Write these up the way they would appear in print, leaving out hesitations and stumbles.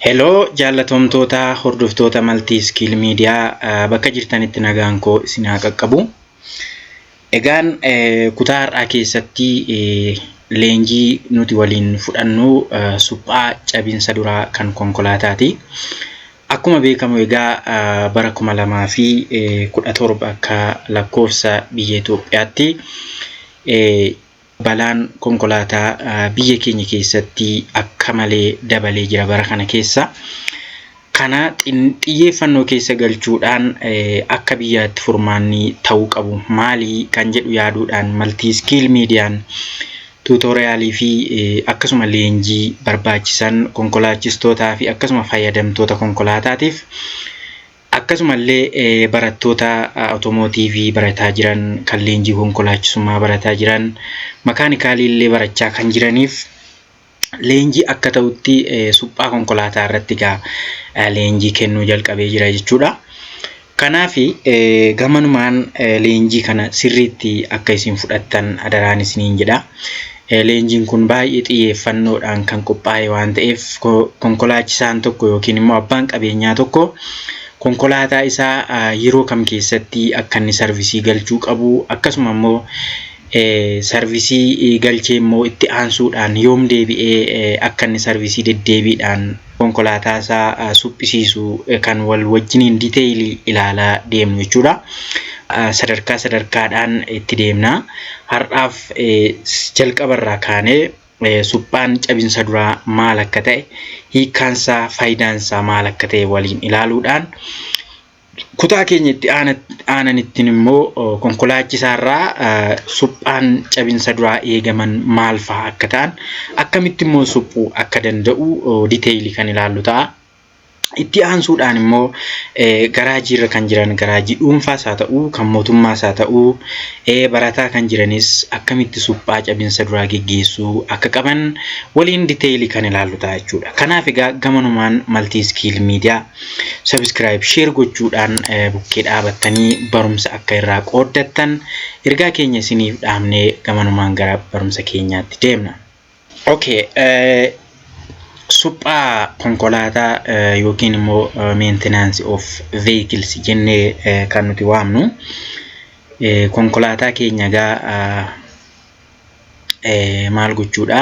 Hello jaalatamtoota hordoftoota Multi Skill Media bakka jirtanitti nagaan koo isin haa qaqqabu. Egaan kutaa har'aa keessatti leenjii nuti waliin fudhannu suphaa cabinsa duraa kan konkolaataati. Akkuma beekamu egaa bara 2017 akka lakkoofsa biyya Itoophiyaatti balaan konkolaataa biyya keenya keessatti akka malee dabalee jira bara kana keessa. Kana xiyyeeffannoo keessa galchuudhaan akka biyyaatti furmaanni ta'uu qabu maali kan jedhu yaaduudhaan Multi Skill Mediaan tuutoriyaalii fi akkasuma leenjii barbaachisan konkolaachistootaa fi akkasuma fayyadamtoota konkolaataatiif akkasuma illee barattoota automotiivii barataa jiran kan leenjii konkolaachisummaa barataa jiran makaanikaalii illee barachaa kan jiraniif leenjii akka ta'utti suphaa konkolaataa irratti leenjii kennuu jalqabee jira jechuudha. Kanaaf gamanumaan leenjii kana sirriitti akka isin fudhattan adaraan isiniin jedha. Leenjiin kun baay'ee xiyyeeffannoodhaan kan qophaa'e waan ta'eef konkolaachisaan tokko yookiin immoo abbaan qabeenyaa tokko konkolaataa isaa yeroo kam keessatti akka inni sarvisii galchuu qabu akkasuma immoo sarvisii galchee immoo itti aansuudhaan yoom deebi'ee akka inni sarvisii deddeebiidhaan konkolaataa isaa suphisiisu kan wal wajjiniin diiteeyilii ilaalaa deemnu jechuudha. Sadarkaa sadarkaadhaan itti deemna. Har'aaf jalqabarraa kaanee suphaan cabinsa duraa maal akka ta'e, hiikkaansaa, faayidaansaa maal akka ta'e waliin ilaaluudhaan kutaa keenya itti aananittiin immoo konkolaachisaarraa suphaan cabinsa duraa eegaman maal fa'a akka ta'an, akkamitti immoo suphuu akka danda'u diiteeyilii kan ilaallu ta'a. Itti aansuudhaan immoo garaajii irra kan jiran garaajii dhuunfaas haa ta'uu kan mootummaas haa ta'uu barataa kan jiranis akkamitti suphaa cabinsa duraa geggeessuu akka qaban waliin diiteeyilii kan ilaallu ta'a jechuudha. Kanaaf egaa gamanumaan Multi Skill Media subscribe share gochuudhaan bukkee dhaabattanii barumsa akka irraa qooddattan ergaa keenya isiniif dhaamnee gamanumaan gara barumsa keenyaatti deemna. Okay, suphaa konkolaataa yookiin immoo maintenance of vehicles jennee kan nuti waamnu konkolaataa keenya maal gochuudha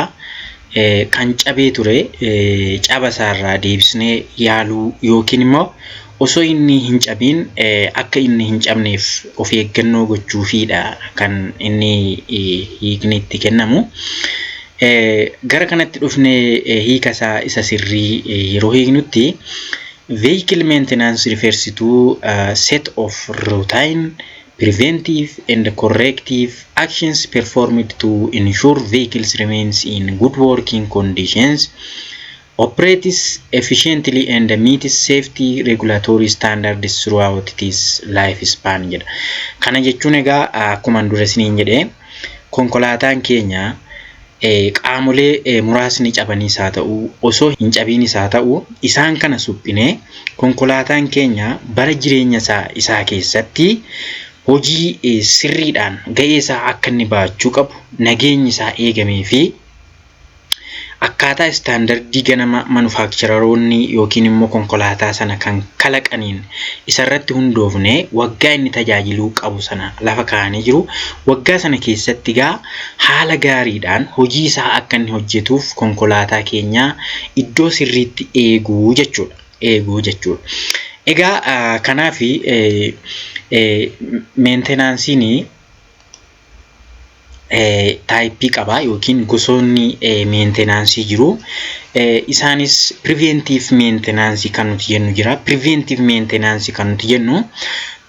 kan cabee ture cabasaarraa deebisnee yaaluu yookiin immoo osoo inni hin cabiin akka inni hin cabneef of eeggannoo gochuufiidha kan inni hiikni itti kennamu. Gara kanatti dhufnee hiikasaa isa sirrii yeroo hiiknutti vehicle maintenance refers to set of routine preventive and corrective actions performed to ensure vehicles remains in good working conditions, operates efficiently and meets safety regulatory standards throughout its lifespan jedha. Kana jechuun egaa akkuma dura isiniin jedhee konkolaataan keenya qaamolee muraasni cabaniis haa ta'uu osoo hin cabiinis haa ta'uu isaan kana suphinee konkolaataan keenya bara jireenya isaa keessatti hojii sirriidhaan ga'ee isaa akka inni baachuu qabu nageenyi isaa eegamee fi akkaataa istaandardii ganama manufaakturaroonni yookiin immoo konkolaataa sana kan kalaqaniin isarratti hundoofne waggaa inni tajaajiluu qabu sana lafa kaa'anii jiru. Waggaa sana keessatti haala gaariidhaan hojii isaa akka inni hojjetuuf konkolaataa keenya iddoo sirriitti eeguu jechuudha. Egaa kanaaf maintenansiin taayipii qaba yookiin gosoonni maintenance jiru. Isaanis preventive maintenance kan nuti jennu jira. Preventive maintenance kan nuti jennu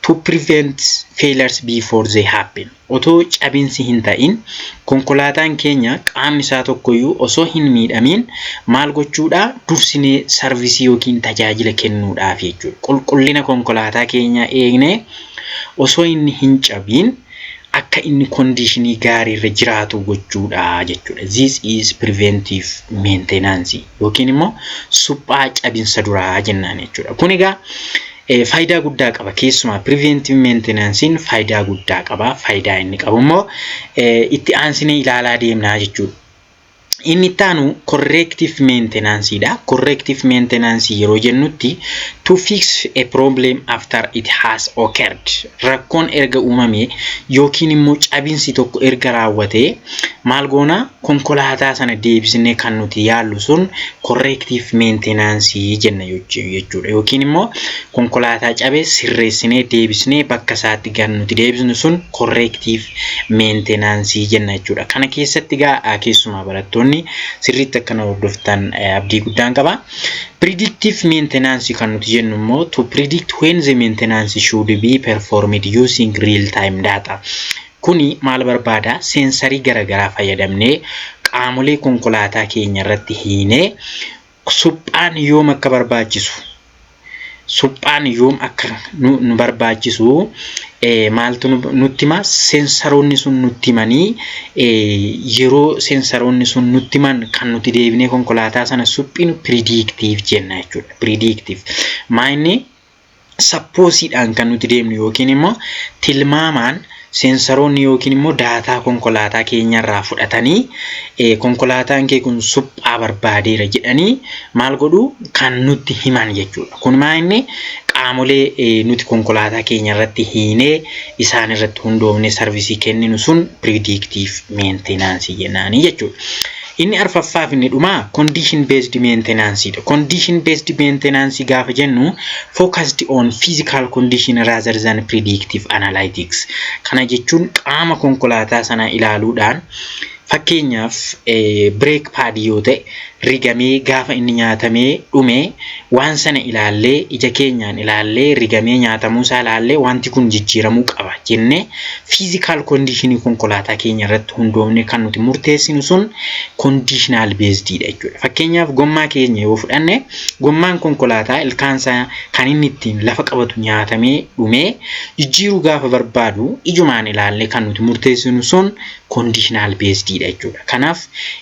to prevent failures before they happen. Otoo cabinsi hin ta'in konkolaataan keenya qaamni isaa tokkoyyuu osoo hin miidhamin maal gochuudha dursinee sarvisii yookiin tajaajila kennuudhaaf jechuudha. Qulqullina konkolaataa keenya eegnee osoo inni hin cabin akka inni conditionii gaarii irra jiraatu gochuudha jechuudha. This is preventive maintenance yookiin immoo suphaa cabinsa duraa jennaan jechuudha. Kun egaa faayidaa guddaa qaba. Keessumaa preventive maintenancein faayidaa guddaa qaba. Faayidaa inni qabu immoo itti aansinee ilaalaa deemnaa jechuudha. Inni taanu corrective maintenance dha. Corrective maintenance yeroo jennutti to fix a problem after it has occurred. Rakkoon erga uumame yookiin immoo cabinsi tokko erga raawwate maal goona konkolaataa sana deebisnee kan nuti yaallu sun corrective maintenance jenna jechuudha. Yookiin immoo konkolaataa cabe sirreessinee deebisnee bakka isaatti kan nuti deebisnu sun corrective maintenance jenna jechuudha. Kana keessatti keessumaa barattoonni sirriitti akkana hordoftan abdii guddaan qaba. Predictive maintenance kan nuti jennu immoo to predict when the maintenance should be performed using real time data. Kuni maal barbaada sensorii garagaraa fayyadamnee qaamolee konkolaataa keenya irratti hiinee suphaan yoom akka barbaachisu suphaan yoom akka nu barbaachisu maaltu nutti hima sensaroonni sun nutti himanii yeroo sensaroonni sun nutti himan kan nuti deebinee konkolaataa sana suphinu predictive jenna jechuudha. Predictive maayinni suppoosiidhaan kan nuti deemnu yookiin immoo tilmaamaan sensaroonni yookiin immoo daataa konkolaataa keenyarraa fudhatanii konkolaataan kee kun suphaa barbaadeera jedhanii maal godhu kan nutti himan jechuudha. Kun maayinni qaamolee nuti konkolaataa keenya irratti hiinee isaan irratti hundoofne sarvisii kenninu sun predictive maintenance jennaani jechuudha. Inni arfaffaaf inni dhumaa condition based maintenance dha. Condition based maintenance gaafa jennu focused on physical condition rather than predictive analytics. Kana jechuun qaama konkolaataa sana ilaaluudhaan fakkeenyaaf brake pad yoo ta'e rigamee gaafa inni nyaatamee dhume waan sana ilaallee ija keenyaan ilaallee rigamee nyaatamuu isaa ilaallee wanti kun jijjiiramuu qaba jennee physical condition konkolaataa keenya irratti hundoofne kan nuti murteessinu sun conditional based dha jechuudha. Fakkeenyaaf gommaa keenya yoo fudhanne gommaan konkolaataa ilkaansaa kan inni ittiin lafa qabatu nyaatamee dhume jijjiiruu gaafa barbaadu ijumaan ilaallee kan nuti murteessinu sun conditional based dha jechuudha. Kanaaf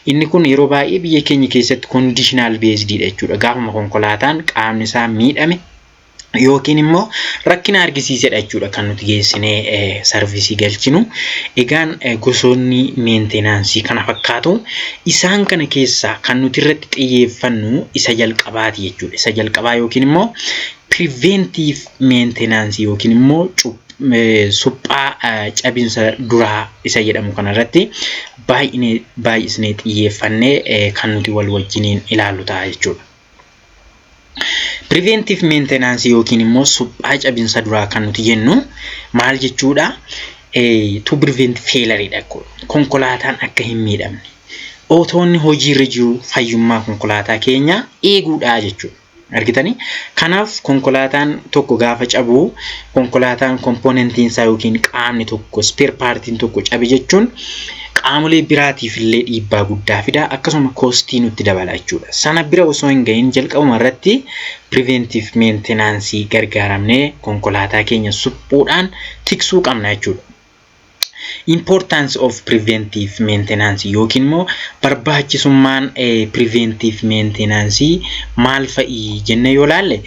inni kun yeroo baay'ee biyya keenya keessatti conditional based dha jechuudha. Gaafuma konkolaataan qaamni isaa miidhame yookiin immoo rakkina argisiisedha jechuudha kan nuti geessinee sarvisii galchinu. Egaan gosoonni maintenance kana fakkaatu isaan kana keessaa kan nuti irratti xiyyeeffannu isa jalqabaati jechuudha. Isa jalqabaa yookiin immoo preventive maintenance yookiin immoo suphaa cabinsa duraa isa jedhamu kana irratti baay'isnee xiyyeeffannee kan nuti wal wajjiniin ilaallu ta'a jechuudha. Preventive maintenance yookiin immoo suphaa cabinsa duraa kan nuti jennu maal jechuudha? To prevent failure dha. Konkolaataan akka hin miidhamne otoonni hojiirra jiru fayyummaa konkolaataa keenya eeguudha jechuudha. Argitanii kanaaf konkolaataan tokko gaafa cabu konkolaataan komponentiin isaa yookiin qaamni tokko spare partiin tokko cabe jechuun qaamolee biraatiif illee dhiibbaa guddaa fida akkasuma koostii nutti dabala jechuudha. Sana bira osoo hin gahin jalqabuma irratti preventive maintenance gargaaramnee konkolaataa keenya suphuudhaan tiksuu qabna jechuudha. Importance of preventive maintenance yookiin immoo barbaachisummaan preventive maintenance maal fa'i jenne yoo laalle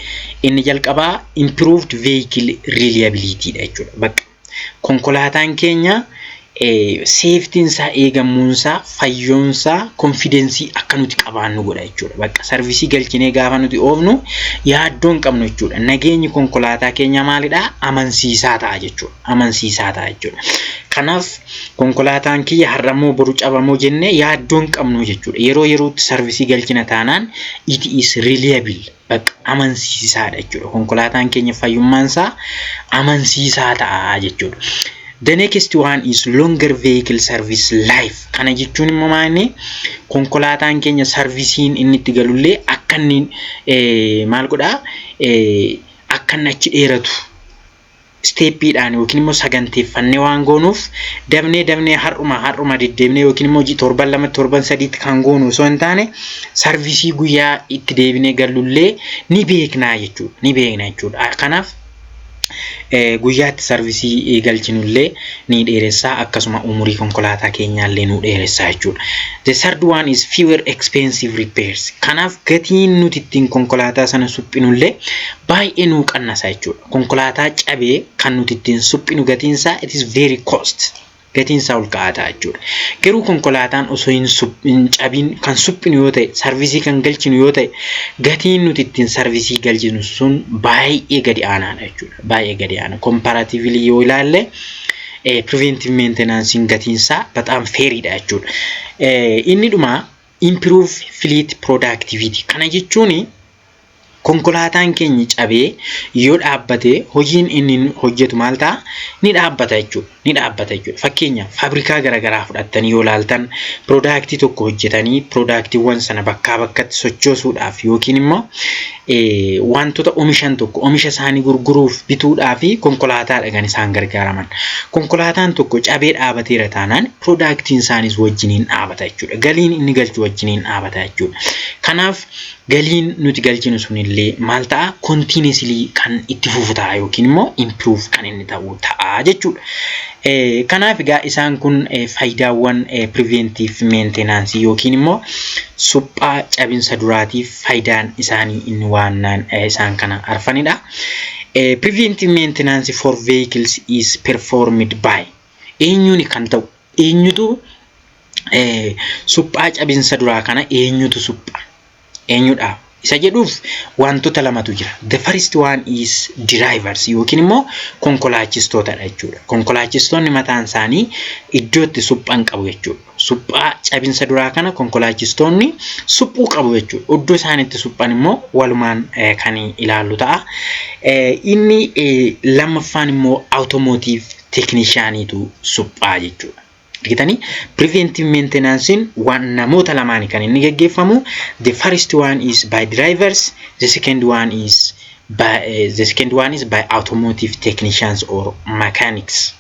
inni jalqabaa improved vehicle reliability dha jechuudha. Bakka konkolaataan keenya safety isaa eegamuunsaa fayyoonsaa confidence akka nuti qabaannu godha jechuudha. Bakka sarvisii galchinee gaafa nuti oofnu yaaddoon qabnu jechuudha. Nageenyi konkolaataa keenya maalidha? Amansiisaa ta'a jechuudha. Amansiisaa ta'a jechuudha. Kanaaf konkolaataan kiyya har'amoo boru cabamoo jennee yaaddoon qabnu jechuudha. Yeroo yerootti sarvisii galchina taanaan it is reliable. Bakka amansiisaadha jechuudha. Konkolaataan keenya fayyummaansaa amansiisaa ta'a jechuudha. The next one is longer vehicle service life. Kana jechuun immoo maali? Konkolaataan keenya servisiin inni itti galullee akka inni maal godhaa? Akka inni achi dheeratu steppiidhaan yookiin immoo saganteeffannee waan goonuuf dabnee har'uma deddeebinee yookiin immoo torban 2 torban 3 kan goonu osoo hin taane servisii guyyaa itti deebinee galullee ni beeknaa jechuudha. Ni beekna jechuudha. Kanaaf guyyaatti servisii galchinullee ni dheeressaa akkasuma umurii konkolaataa keenyaallee nu dheeressaa jechuudha. The third one is fewer expensive repairs. Kanaaf gatiin nuti ittiin konkolaataa sana suphinullee baay'ee nu qannasa jechuudha. Konkolaataa cabee kan nuti ittiin suphinu gatiinsaa it is very cost. gatiin isaa ol ka'aa ta'a jechuudha. Garuu konkolaataan osoo hin cabin kan suphinu yoo ta'e, sarvisii kan galchinu yoo ta'e, gatiin nuti ittiin sarvisii galchinu sun baay'ee gadi aanaadha jechuudha. Baay'ee gadi aana. Comparatively yoo ilaalle preventive maintenance gatiin isaa በጣም fairidha jechuudha. Inni dhuma improve fleet productivity. Kana jechuun konkolaataan keenya cabee yoo dhaabbate hojiin inni hojjetu maal ta'a? Ni dhaabbata jechuudha. Ni dhaabbata jechuudha. Fakkeenyaaf faabrikaa garaagaraa fudhattanii yoo ilaaltan piroodaaktii tokko hojjetanii piroodaaktiiwwan sana bakkaa bakkatti sochoosuudhaaf yookiin immoo wantoota oomishan tokko oomisha isaanii gurguruuf bituudhaaf konkolaataadha kan isaan gargaaraman. Konkolaataan tokko cabee dhaabateera taanaan piroodaaktiin isaaniis wajjiniin dhaabata jechuudha. Galiin inni galchu wajjiniin dhaabata jechuudha. Kanaaf galiin nuti galchinu sunillee maal ta'a? Continuously kan itti fufu ta'a yookiin immoo improve kan inni ta'u ta'a jechuudha. Kanaaf egaa isaan kun faayidaawwan preventive maintenance yookiin immoo suphaa cabinsa duraatiif faayidaan isaanii inni waannaan isaan kana arfanidha. Preventive maintenance for vehicles is performed by eenyuun kan ta'u? Eenyutu suphaa cabinsa duraa kana eenyutu suphaa? Eenyudha? Isa jedhuuf wantoota lamatu jira. The first one is drivers yookiin immoo konkolaachistootadha jechuudha. Konkolaachistoonni mataan isaanii iddootti suphaan qabu jechuudha. Suphaa cabinsa duraa kana konkolaachistoonni suphuu qabu jechuudha. Iddoo isaanitti suphaan immoo walumaan kan ilaallu ta'a. Inni lammaffaan immoo automotive technicianiitu suphaa jechuudha. Argitanii preventive maintenance waan namoota lamaanii kan inni gaggeeffamu. The first one is by drivers, the second one is by automotive technicians or mechanics.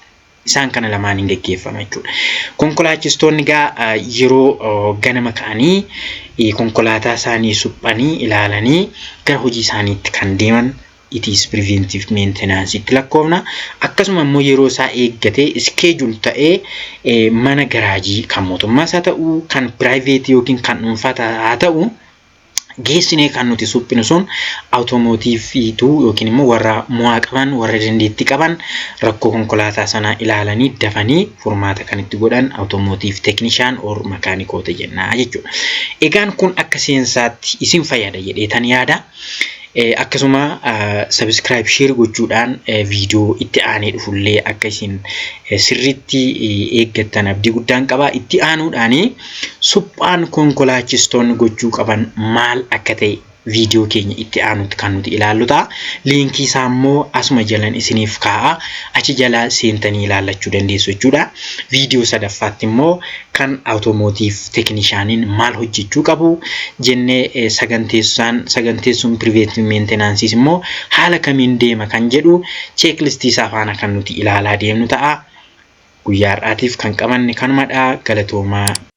Isaan kana lamaaniin gaggeeffama jechuudha. Konkolaachistoonni gaa yeroo ganama ka'anii konkolaataa isaanii suphanii ilaalanii gara hojii isaaniitti kan deeman it is preventive maintenance itti lakkoofna. Akkasuma immoo yeroo isaa eeggatee schedule ta'ee mana garaajii kan mootummaas haa ta'u kan private yookiin kan dhuunfaa haa ta'u geessinee kan nuti suphinu sun automotiveetu yookiin immoo warra mo'aa qaban warra dandeettii qaban rakkoo konkolaataa sanaa ilaalanii dafanii furmaata kan itti godhan automotive technician or makaanikoota jennaa jechuudha. Egaan kun akka seensaatti isin fayyada jedheetan yaada. Akkasuma subscribe share gochuudhaan viidiyoo itti aanee dhufullee akka isin sirriitti eeggattan abdii guddaan qaba. Itti aanuudhaan suphaan konkolaachistoonni gochuu qaban maal akka ta'e viidiyoo keenya itti aanutti kan nuti ilaallu ta'a. Liinkii isaa immoo asuma jalaan isiniif kaa'a. Achi jalaa seentanii ilaallachuu dandeessu jechuudha. Viidiyoo sadaffaatti immoo kan automotive technicianiin maal hojjechuu qabu jennee saganteessuun preventive maintenance immoo haala kamiin deema kan jedhu checklistii isaa faana kan nuti ilaalaa deemnu ta'a. Guyyaa har'aatiif kan qabanne kanumadha. Galatoomaa.